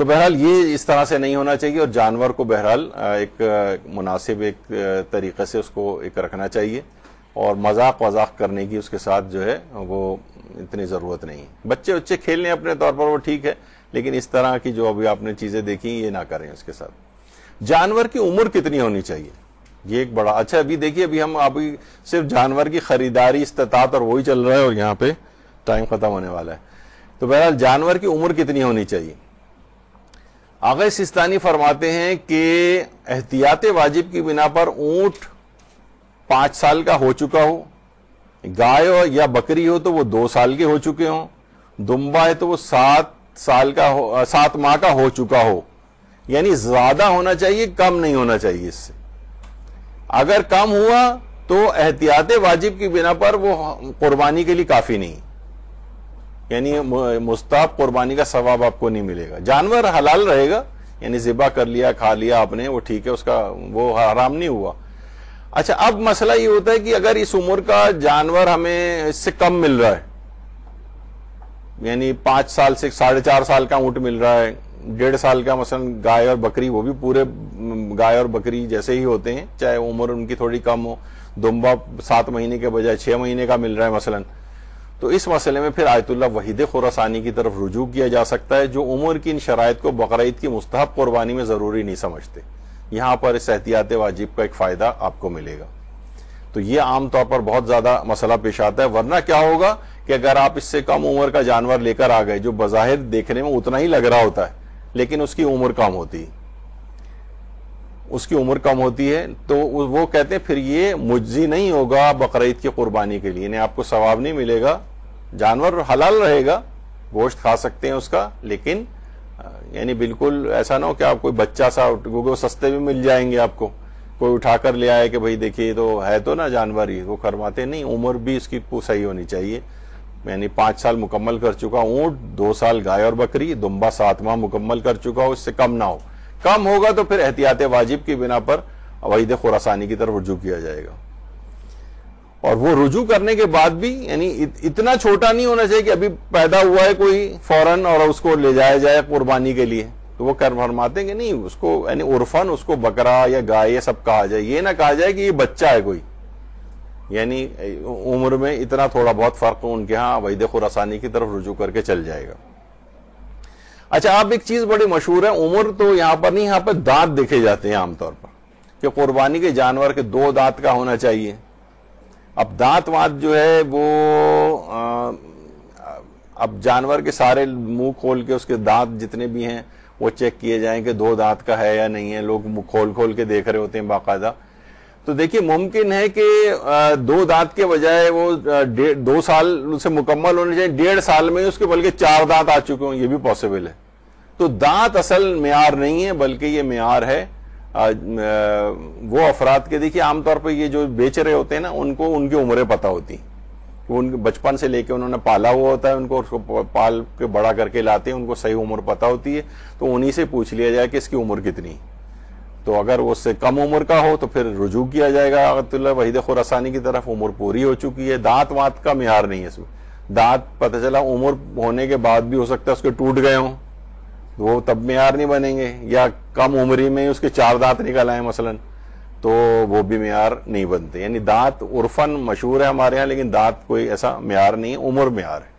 تو بہرحال یہ اس طرح سے نہیں ہونا چاہیے، اور جانور کو بہرحال ایک مناسب ایک طریقے سے اس کو ایک رکھنا چاہیے، اور مذاق وذاق کرنے کی اس کے ساتھ جو ہے وہ اتنی ضرورت نہیں ہے۔ بچے کھیلنے اپنے طور پر وہ ٹھیک ہے، لیکن اس طرح کی جو ابھی آپ نے چیزیں دیکھی یہ نہ کریں اس کے ساتھ۔ جانور کی عمر کتنی ہونی چاہیے، یہ ایک بڑا اچھا، ابھی دیکھیے ابھی صرف جانور کی خریداری استطاعت اور وہی چل رہا ہے، اور یہاں پہ ٹائم ختم ہونے والا ہے۔ تو بہرحال جانور کی عمر کتنی ہونی چاہیے؟ آغا سیستانی فرماتے ہیں کہ احتیاط واجب کی بنا پر اونٹ 5 سال کا ہو چکا ہو، گائے ہو یا بکری ہو تو وہ 2 سال کے ہو چکے ہوں، دمبا ہے تو وہ 7 ماہ کا ہو چکا ہو، یعنی زیادہ ہونا چاہیے، کم نہیں ہونا چاہیے اس سے۔ اگر کم ہوا تو احتیاط واجب کی بنا پر وہ قربانی کے لیے کافی نہیں، یعنی مستحب قربانی کا ثواب آپ کو نہیں ملے گا۔ جانور حلال رہے گا، یعنی ذبح کر لیا، کھا لیا آپ نے، وہ ٹھیک ہے، اس کا وہ حرام نہیں ہوا۔ اچھا، اب مسئلہ یہ ہوتا ہے کہ اگر اس عمر کا جانور ہمیں اس سے کم مل رہا ہے، یعنی 5 سال سے 4.5 سال کا اونٹ مل رہا ہے، 1.5 سال کا مثلا گائے اور بکری، وہ بھی پورے گائے اور بکری جیسے ہی ہوتے ہیں، چاہے عمر ان کی تھوڑی کم ہو، دمبا 7 مہینے کے بجائے 6 مہینے کا مل رہا ہے مثلا، تو اس مسئلے میں پھر آیت اللہ وحید خراسانی کی طرف رجوع کیا جا سکتا ہے، جو عمر کی ان شرائط کو بقرعید کی مستحب قربانی میں ضروری نہیں سمجھتے۔ یہاں پر اس احتیاط واجب کا ایک فائدہ آپ کو ملے گا۔ تو یہ عام طور پر بہت زیادہ مسئلہ پیش آتا ہے، ورنہ کیا ہوگا کہ اگر آپ اس سے کم عمر کا جانور لے کر آ گئے، جو بظاہر دیکھنے میں اتنا ہی لگ رہا ہوتا ہے لیکن اس کی عمر کم ہوتی ہے، تو وہ کہتے ہیں پھر یہ مجزی نہیں ہوگا بقرعید کی قربانی کے لیے، یعنی آپ کو ثواب نہیں ملے گا۔ جانور حلال رہے گا، گوشت کھا سکتے ہیں اس کا، لیکن یعنی بالکل ایسا نہ ہو کہ آپ کوئی بچہ سا، کیونکہ وہ سستے بھی مل جائیں گے آپ کو، کوئی اٹھا کر لے آئے کہ بھئی دیکھیے تو ہے تو نا جانور ہی، وہ کرواتے نہیں۔ عمر بھی اس کی صحیح ہونی چاہیے، یعنی 5 سال مکمل کر چکا اونٹ، 2 سال گائے اور بکری، دمبا 7 ماہ مکمل کر چکا ہو، اس سے کم نہ ہو۔ کم ہوگا تو پھر احتیاط واجب کی بنا پر وحید خراسانی کی طرف رجوع کیا جائے گا۔ اور وہ رجوع کرنے کے بعد بھی یعنی اتنا چھوٹا نہیں ہونا چاہیے کہ ابھی پیدا ہوا ہے کوئی فوراً اور اس کو لے جایا جائے قربانی کے لیے، تو وہ فرماتے ہیں کہ نہیں، اس کو یعنی عرفاً اس کو بکرا یا گائے یہ سب کہا جائے، یہ نہ کہا جائے کہ یہ بچہ ہے کوئی، یعنی عمر میں اتنا تھوڑا بہت فرق ان کے ہاں وحید خراسانی کی طرف رجوع کر کے چل جائے گا۔ اچھا، اب ایک چیز بڑی مشہور ہے، عمر تو یہاں پر نہیں، یہاں پر دانت دیکھے جاتے ہیں عام طور پر، کہ قربانی کے جانور کے 2 دانت کا ہونا چاہیے۔ اب دانت وانت جو ہے وہ اب جانور کے سارے منہ کھول کے اس کے دانت جتنے بھی ہیں وہ چیک کیے جائیں کہ 2 دانت کا ہے یا نہیں ہے، لوگ منہ کھول کے دیکھ رہے ہوتے ہیں باقاعدہ۔ تو دیکھیے، ممکن ہے کہ 2 دانت کے بجائے وہ 2 سال سے مکمل ہونے چاہیے، 1.5 سال میں اس کے بلکہ 4 دانت آ چکے ہوں، یہ بھی پاسبل ہے۔ تو دانت اصل معیار نہیں ہے، بلکہ یہ معیار ہے وہ افراد کے۔ دیکھیے، عام طور پہ یہ جو بیچ رہے ہوتے ہیں نا، ان کو ان کی عمریں پتہ ہوتی ہیں، ان بچپن سے لے کے انہوں نے پالا ہوا ہوتا ہے، ان کو پال کے بڑا کر کے لاتے ہیں، ان کو صحیح عمر پتہ ہوتی ہے، تو انہی سے پوچھ لیا جائے کہ اس کی عمر کتنی، تو اگر وہ اس سے کم عمر کا ہو تو پھر رجوع کیا جائے گا آیت اللہ وحید خراسانی کی طرف، عمر پوری ہو چکی ہے۔ دانت وانت کا معیار نہیں ہے اس میں، دانت پتہ چلا عمر ہونے کے بعد بھی ہو سکتا ہے اس کے ٹوٹ گئے ہوں، وہ تب معیار نہیں بنیں گے، یا کم عمری میں اس کے 4 دانت نکل آئے مثلا، تو وہ بھی معیار نہیں بنتے۔ یعنی دانت عرفاً مشہور ہے ہمارے ہاں، لیکن دانت کوئی ایسا معیار نہیں ہے، عمر معیار ہے۔